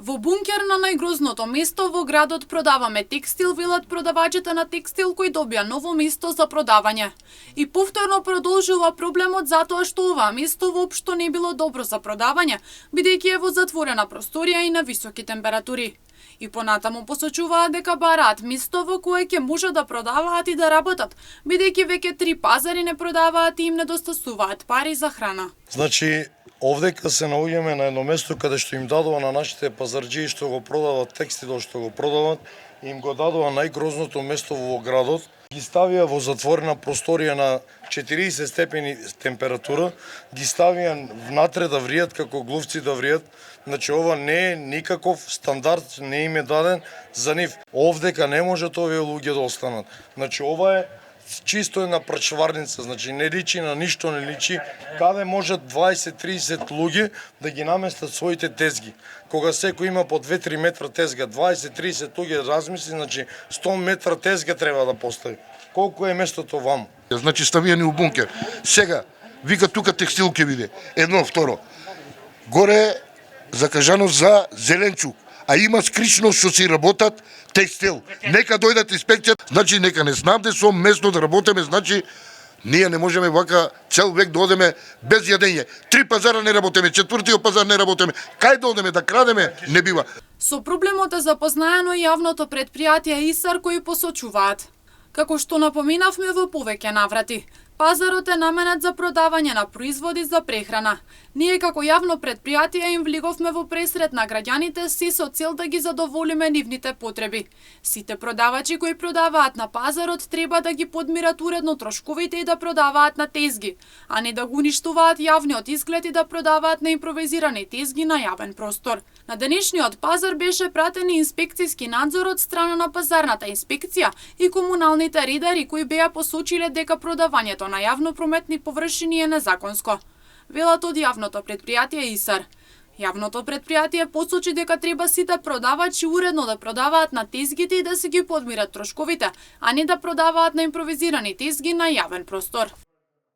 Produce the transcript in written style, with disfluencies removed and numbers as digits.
Во бункер на најгрозното место во градот продаваме текстил, велат продавачите на текстил кои добија ново место за продавање. И повторно продолжува проблемот затоа што ова место воопшто не било добро за продавање, бидејќи е во затворена просторија и на високи температури. И понатаму посочуваат дека бараат место во кое ќе може да продаваат и да работат, бидејќи веќе 3 пазари не продаваат и им недостасуваат пари за храна. Значи, овдека се наоѓаме на едно место каде што им дадува на нашите пазарџии што го продават текстилот што го продават, им го дадува најгрозното место во градот, ги ставија во затворена просторија на 40 степени температура, ги ставија внатре да вријат како глувци да вријат. Значи ова не е никаков стандард, не им е даден за нив. Овдека не можат овие луѓе да останат. Значи ова е чисто една прачварница, значи не личи на ништо, не личи каде можат 20-30 луѓе да ги наместат своите тезги. Кога секој има по 2-3 метра тезга, 20-30 луѓе размисли, значи 100 метра тезга треба да постави. Колку е местото вам? Значи ставијани у бункер. Сега, вика тука текстил ке биде. Едно, второ. Горе закажано за Зеленчук, а има скрично што си работат текстил. Нека дојдат инспекција, значи нека не снабде со место да работиме, значи ние не можеме вака цел век да одеме без јадење. 3 пазара не работиме, 4-тиот пазар не работиме. Кај да одеме да крадеме, не бива. Со проблемот е запознаено и јавното предпријатие ИСАР кои посочуваат. Како што напоминавме во повеќе наврати, пазарот е наменет за продавање на производи за прехрана. Ние како јавно предпријатие им влиговме во пресрет на граѓаните си со цел да ги задоволиме нивните потреби. Сите продавачи кои продаваат на пазарот треба да ги подмират уредно трошковите и да продаваат на тезги, а не да го уништуваат јавниот изглед и да продаваат на импровизирани тезги на јавен простор. На денешниот пазар беше пратен и инспекцијски надзор од страна на пазарната инспекција и комуналните ридари кои беа посочиле дека продавањето на јавно прометни површини е незаконско. Велат од јавното предпријатие ИСАР. Јавното предпријатие посочи дека треба сите продавачи уредно да продаваат на тезгите и да се ги подмират трошковите, а не да продаваат на импровизирани тезги на јавен простор.